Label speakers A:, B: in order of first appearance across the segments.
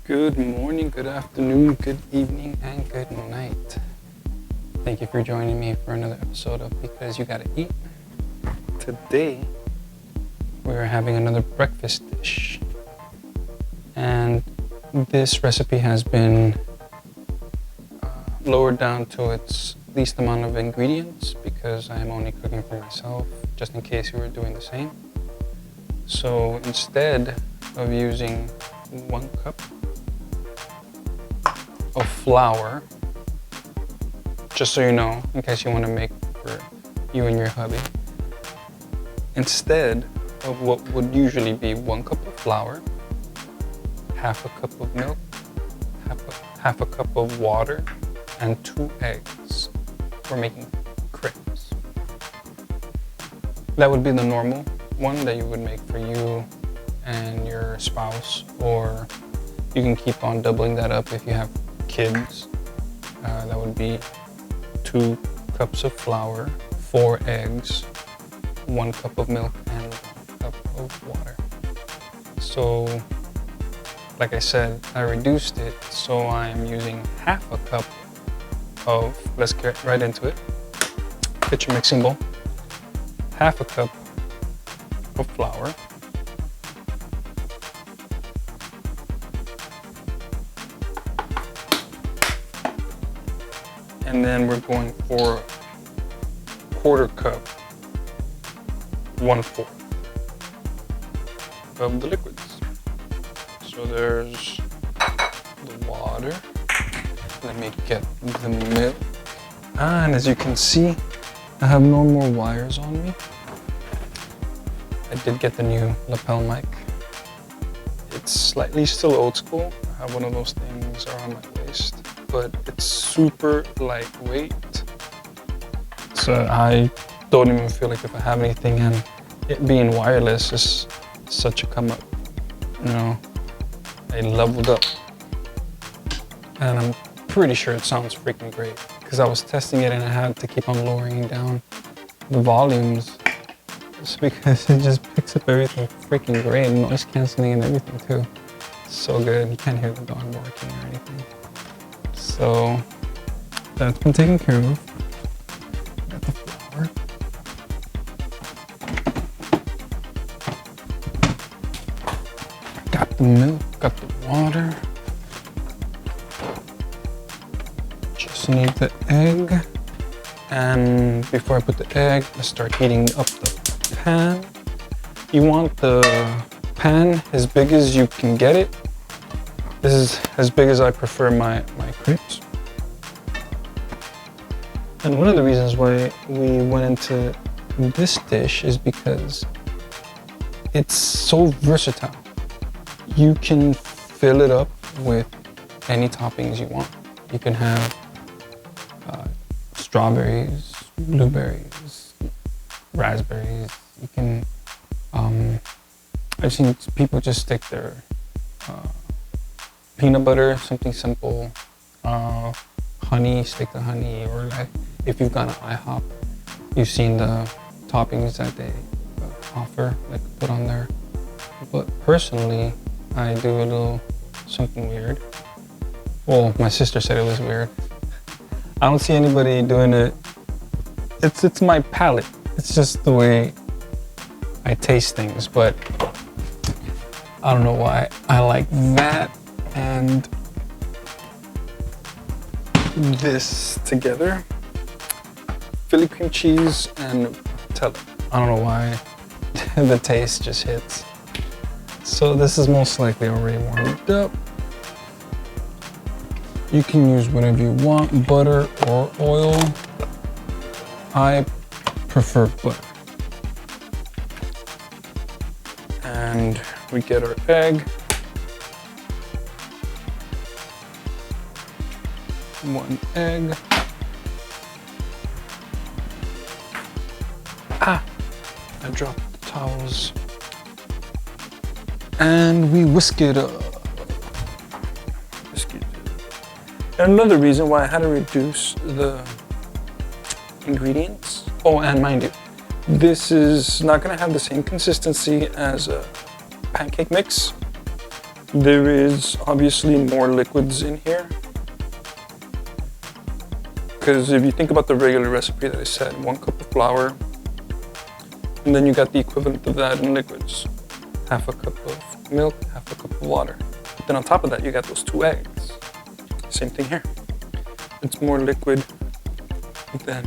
A: Good morning, good afternoon, good evening, and good night. Thank you for joining me for another episode of Because You Gotta Eat. Today, we're having another breakfast dish. And this recipe has been lowered down to its least amount of ingredients because I am only cooking for myself, just in case you were doing the same. So instead of using 1 cup of flour, just so you know, in case you want to make for you and your hubby, instead of what would usually be 1 cup of flour, half a cup of milk, half a cup of water, and 2 eggs, we're making crepes. That would be the normal one that you would make for you and your spouse, or you can keep on doubling that up if you have kids. That would be 2 cups of flour, 4 eggs, 1 cup of milk, and 1 cup of water. So, like I said, I reduced it, so I'm using half a cup of, let's get right into it. Get your mixing bowl. Half a cup of flour. And then we're going for 1/4 cup, 1/4 of the liquids. So there's the water. Let me get the milk. And as you can see, I have no more wires on me. I did get the new lapel mic. It's slightly still old school. I have one of those things around my waist, but it's super lightweight. So I don't even feel like if I have anything, and it being wireless is such a come up. You know, I leveled up. And I'm pretty sure it sounds freaking great because I was testing it and I had to keep on lowering down the volumes just because it just picks up everything freaking great, noise canceling and everything too. So good, you can't hear the dog barking or anything. So that's been taken care of. Got the flour. Got the milk, got the water. Just need the egg. And before I put the egg, let's start heating up the pan. You want the pan as big as you can get it. This is as big as I prefer my crepes. And one of the reasons why we went into this dish is because it's so versatile. You can fill it up with any toppings you want. You can have strawberries, blueberries, raspberries. You can, I've seen people just stick their peanut butter, something simple, honey, stick the honey, or like if you've gone to IHOP, you've seen the toppings that they offer, like put on there. But personally, I do a little something weird. Well, my sister said it was weird. I don't see anybody doing it. It's my palate. It's just the way I taste things, but I don't know why I like that and this together. Philly cream cheese and Nutella. I don't know why the taste just hits. So this is most likely already warmed up. You can use whatever you want, butter or oil. I prefer butter. And we get our egg. 1 egg. I dropped the towels. And we whisk it up. And another reason why I had to reduce the ingredients. Oh, and mind you, this is not gonna have the same consistency as a pancake mix. There is obviously more liquids in here. Because if you think about the regular recipe that I said, 1 cup of flour, and then you got the equivalent of that in liquids. Half a cup of milk, half a cup of water. But then on top of that, you got those 2 eggs. Same thing here. It's more liquid than,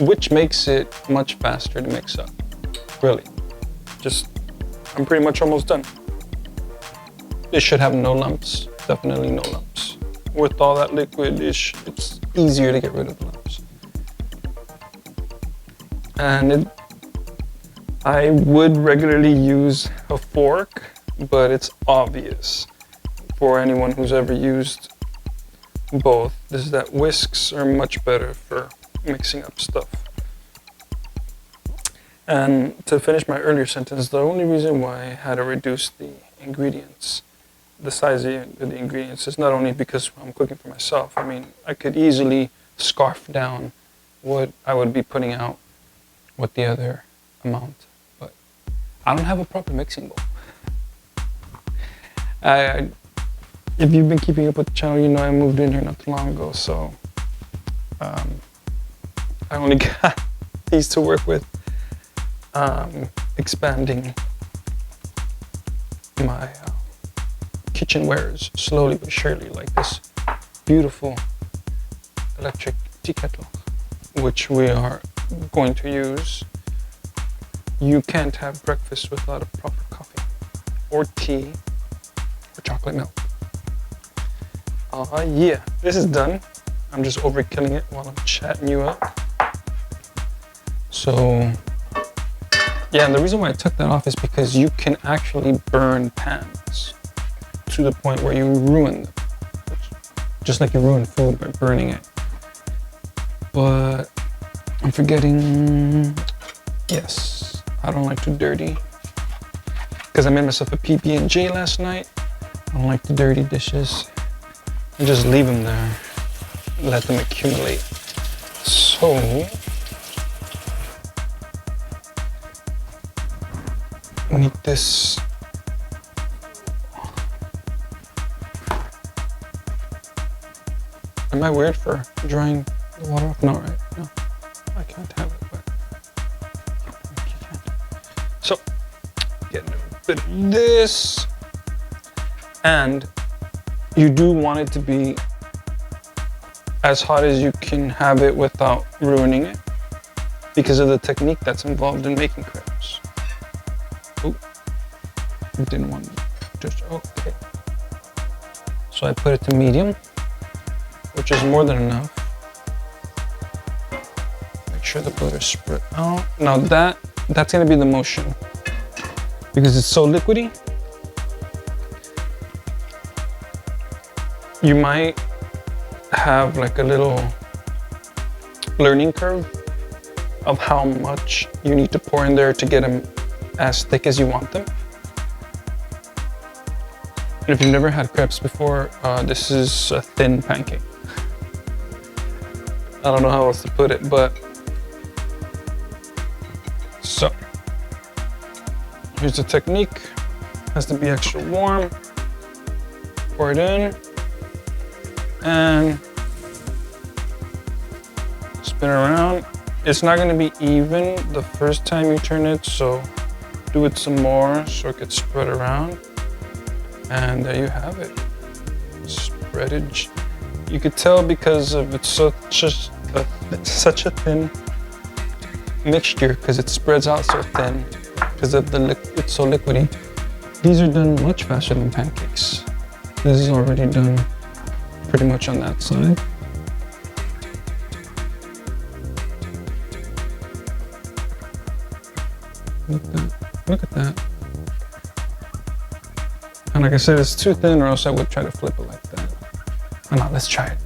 A: which makes it much faster to mix up. Really. I'm pretty much almost done. It should have no lumps, definitely no lumps. With all that liquid, it's easier to get rid of the lumps. And I would regularly use a fork, but it's obvious for anyone who's ever used both is that whisks are much better for mixing up stuff. And to finish my earlier sentence, the only reason why I had to reduce the ingredients, the size of the ingredients, is not only because I'm cooking for myself. I mean, I could easily scarf down what I would be putting out with the other amount, but I don't have a proper mixing bowl. If you've been keeping up with the channel, you know I moved in here not too long ago, so I only got these to work with. Expanding my kitchenwares slowly but surely, like this beautiful electric tea kettle, which we are going to use. You can't have breakfast without a proper coffee or tea or chocolate milk. Yeah, this is done. I'm just overkilling it while I'm chatting you up. So yeah, and the reason why I took that off is because you can actually burn pans to the point where you ruin them. Just like you ruin food by burning it. But I'm forgetting, yes, I don't like to dirty. Because I made myself a PB&J last night. I don't like to dirty dishes. I just leave them there, let them accumulate. So, we need this. Am I weird for drying the water off? No, right? No, I can't have it, but you can. So, getting a bit of this. And you do want it to be as hot as you can have it without ruining it, because of the technique that's involved in making crepes. Oh, didn't want to just, okay. So I put it to medium, which is more than enough. Make sure the butter's spread out. Now that's gonna be the motion, because it's so liquidy. You might have like a little learning curve of how much you need to pour in there to get them as thick as you want them. And if you've never had crepes before, this is a thin pancake. I don't know how else to put it, but so here's the technique. Has to be extra warm. Pour it in and spin it around. It's not going to be even the first time you turn it, so do it some more so it gets spread around. And there you have it. Spread it. You could tell because of it's such a thin mixture, because it spreads out so thin because of it's so liquidy. These are done much faster than pancakes. This is already done pretty much on that side. Look at that. And like I said, it's too thin, or else I would try to flip it like that. Oh no, let's try it.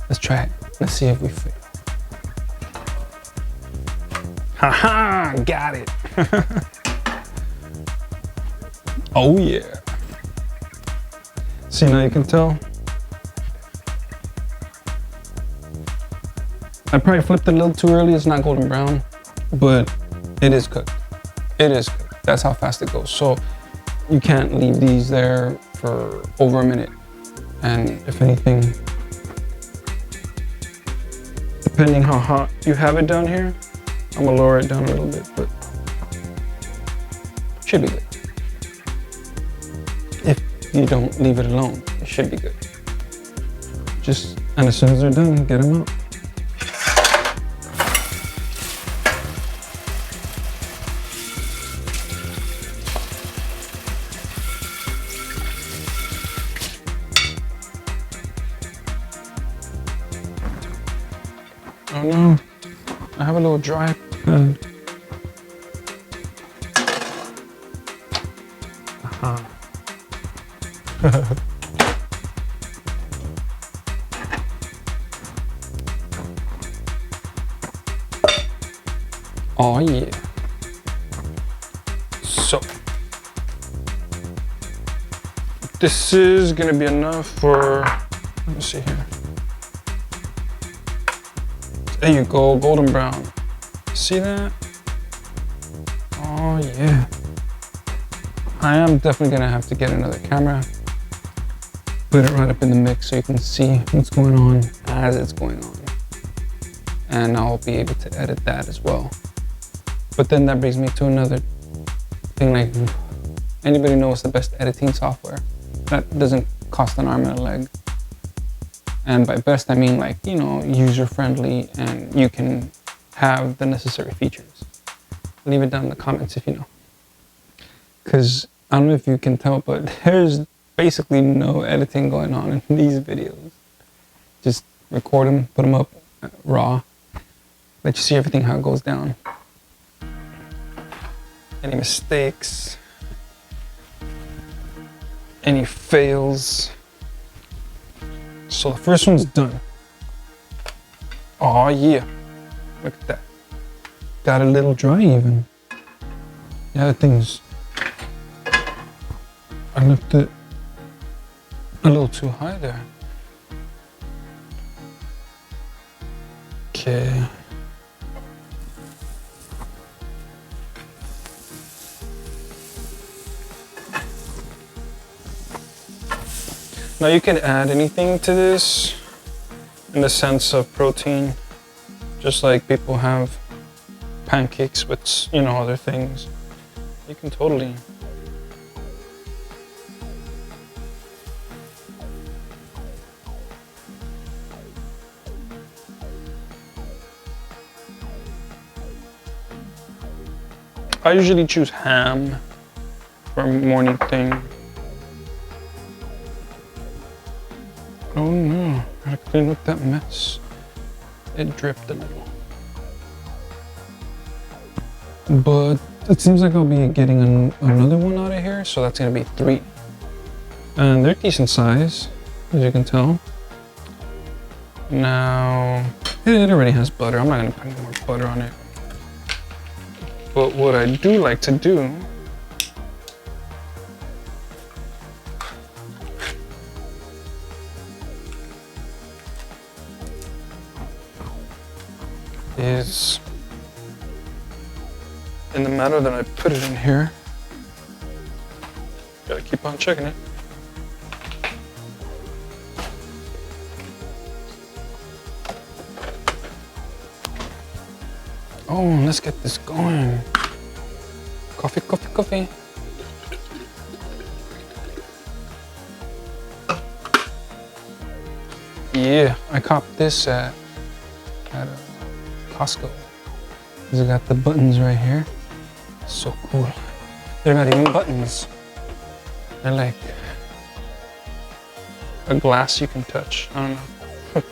A: Let's try it. Let's see if we fail. Haha, got it. Oh yeah. See, now you can tell. I probably flipped it a little too early. It's not golden brown, but it is cooked. It is cooked. That's how fast it goes. So you can't leave these there for over a minute. And if anything, depending how hot you have it down here, I'm gonna lower it down a little bit, but should be good. If you don't leave it alone, it should be good. And as soon as they're done, get them out. Oh no, I have a little dry pad. Oh yeah. So this is gonna be enough for, let me see here. There you go, golden brown. See that? Oh yeah. I am definitely gonna have to get another camera. Put it right up in the mix so you can see what's going on as it's going on. And I'll be able to edit that as well. But then that brings me to another thing, like, anybody know what's the best editing software that doesn't cost an arm and a leg? And by best, I mean, like, you know, user-friendly and you can have the necessary features. Leave it down in the comments if you know. Because I don't know if you can tell, but there's basically no editing going on in these videos. Just record them, put them up raw, let you see everything how it goes down. Any mistakes, any fails. So the first one's done. Oh yeah, look at that. Got a little dry even. The other things, I left it a little too high there. Okay. Now you can add anything to this in the sense of protein, just like people have pancakes with, you know, other things. You can totally. I usually choose ham for a morning thing. Oh no, gotta clean up that mess. It dripped a little. But it seems like I'll be getting another one out of here, so that's gonna be 3. And they're decent size, as you can tell. Now, it already has butter. I'm not gonna put any more butter on it. But what I do like to do is, in the manner that I put it in here, gotta keep on checking it. Oh, let's get this going. Coffee, coffee, coffee. Yeah, I copped this at Costco. Because it got the buttons right here. So cool. They're not even buttons. They're like a glass you can touch. I don't know.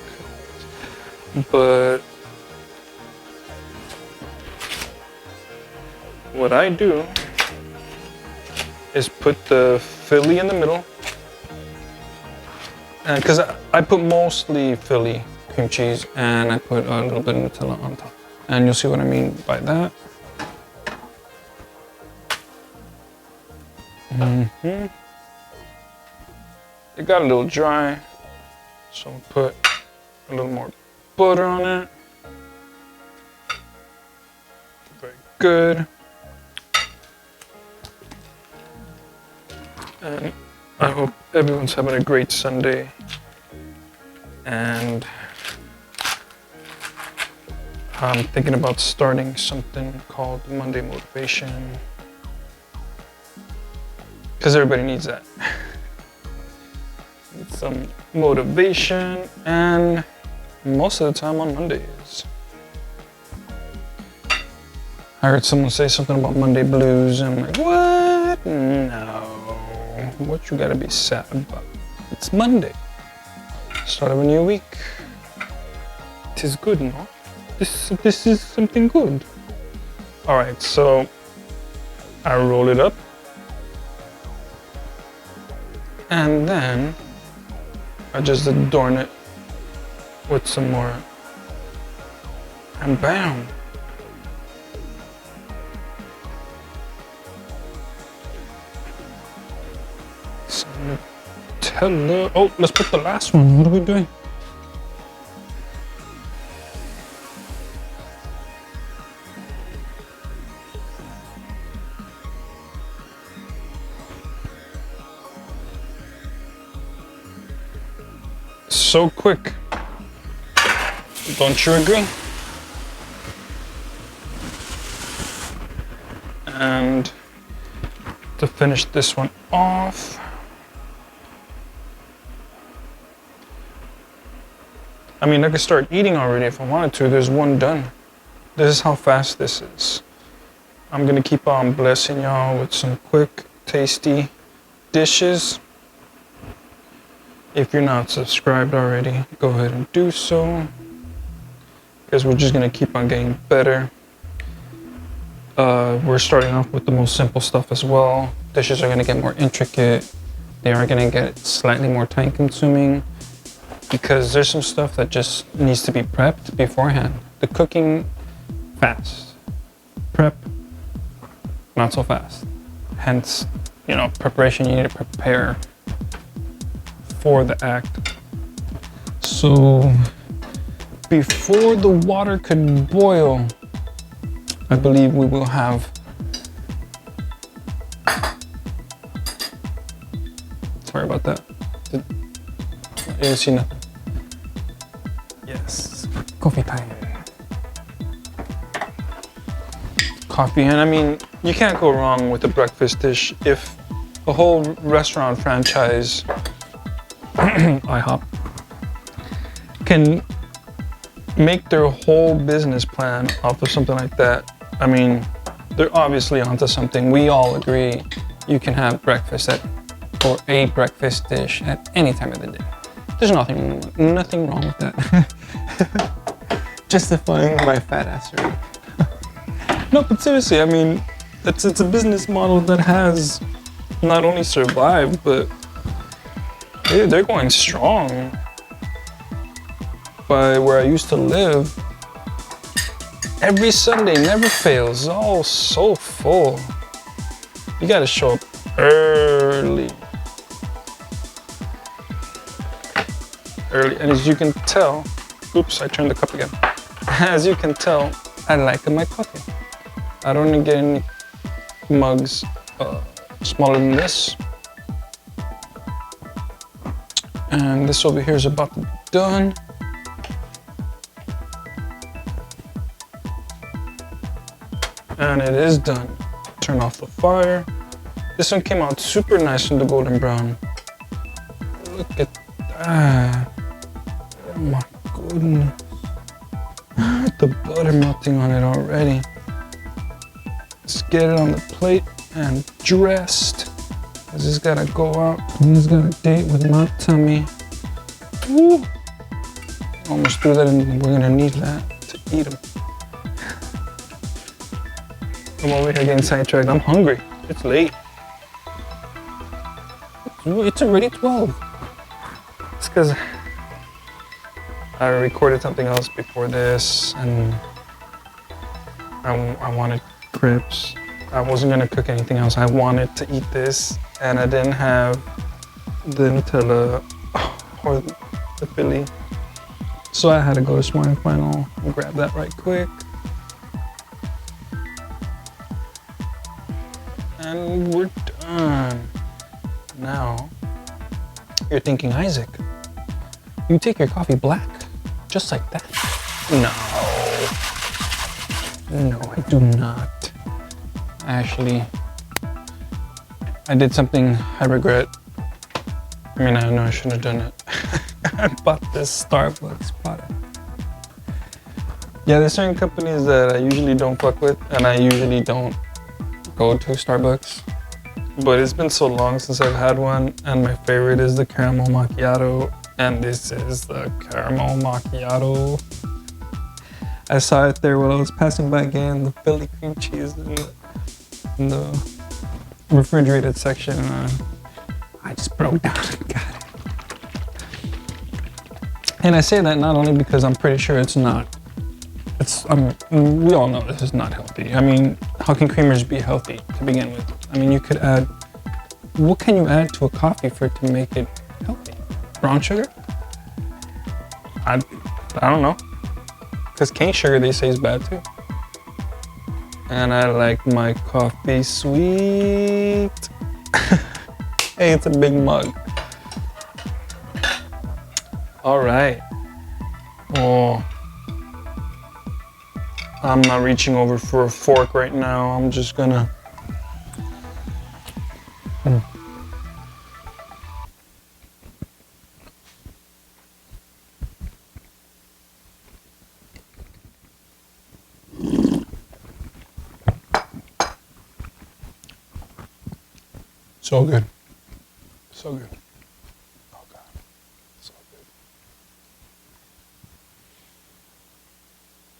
A: But what I do is put the Philly in the middle. And because I put mostly Philly cream cheese and I put a little bit of Nutella on top. And you'll see what I mean by that. Mm-hmm. It got a little dry, so I'll put a little more butter on it. Very good. And I hope everyone's having a great Sunday. And I'm thinking about starting something called Monday Motivation. Because everybody needs that. Need some motivation, and most of the time on Mondays. I heard someone say something about Monday blues, and I'm like, what? No. What you gotta be sad about? It's Monday. Start of a new week. It is good, no? This is something good. Alright, so I roll it up. And then I just adorn it with some more. And bam! Some Nutella. Oh, let's put the last one. What are we doing? So quick. Don't you agree? And to finish this one off, I mean, I could start eating already if I wanted to. There's one done. This is how fast this is. I'm gonna keep on blessing y'all with some quick, tasty dishes. If you're not subscribed already, go ahead and do so, because we're just gonna keep on getting better. We're starting off with the most simple stuff as well. Dishes are gonna get more intricate. They are gonna get slightly more time consuming, because there's some stuff that just needs to be prepped beforehand. The cooking, fast. Prep, not so fast. Hence, preparation, you need to prepare for the act. So before the water could boil, I believe we will have sorry about that. You didn't see nothing. Yes, coffee time. Coffee, and I mean, you can't go wrong with a breakfast dish. If a whole restaurant franchise IHOP can make their whole business plan off of something like that, I mean, they're obviously onto something. We all agree you can have breakfast or a breakfast dish at any time of the day. There's nothing wrong with that. Justifying my fat assery. No, but seriously, I mean, it's a business model that has not only survived, but they're going strong. By where I used to live, every Sunday never fails. It's all so full. You gotta show up early. And as you can tell, oops, I turned the cup again. As you can tell, I like my coffee. I don't need to get any mugs smaller than this. And this over here is about to be done. And it is done. Turn off the fire. This one came out super nice in the golden brown. Look at that. Oh my goodness. The butter melting on it already. Let's get it on the plate and dressed. This has gotta go out. And it's got a date with my tummy. Woo! Almost threw that in. We're gonna need that to eat them. I'm over here getting sidetracked. I'm hungry. It's late. It's already 12. It's because I recorded something else before this, and I wanted crepes. I wasn't gonna cook anything else. I wanted to eat this, and I didn't have the Nutella or the Philly. So I had to go to Smart and Final and grab that right quick. And we're done. Now, you're thinking, Isaac, you take your coffee black, just like that? No, I do not. Actually, I did something I regret. I mean, I know I shouldn't have done it. I bought this Starbucks product. Yeah, there's certain companies that I usually don't fuck with, and I usually don't go to Starbucks. But it's been so long since I've had one, and my favorite is the caramel macchiato, and this is the caramel macchiato. I saw it there while I was passing by again, the Philly cream cheese in the refrigerated section, and I just broke down and got it. And I say that not only because I'm pretty sure it's not. We all know this is not healthy. I mean, how can creamers be healthy to begin with? I mean, you could add, what can you add to a coffee for it to make it healthy? Brown sugar? I don't know. Because cane sugar, they say, is bad too. And I like my coffee sweet. Hey, it's a big mug. All right. Oh, I'm not reaching over for a fork right now. I'm just gonna. So good. So good.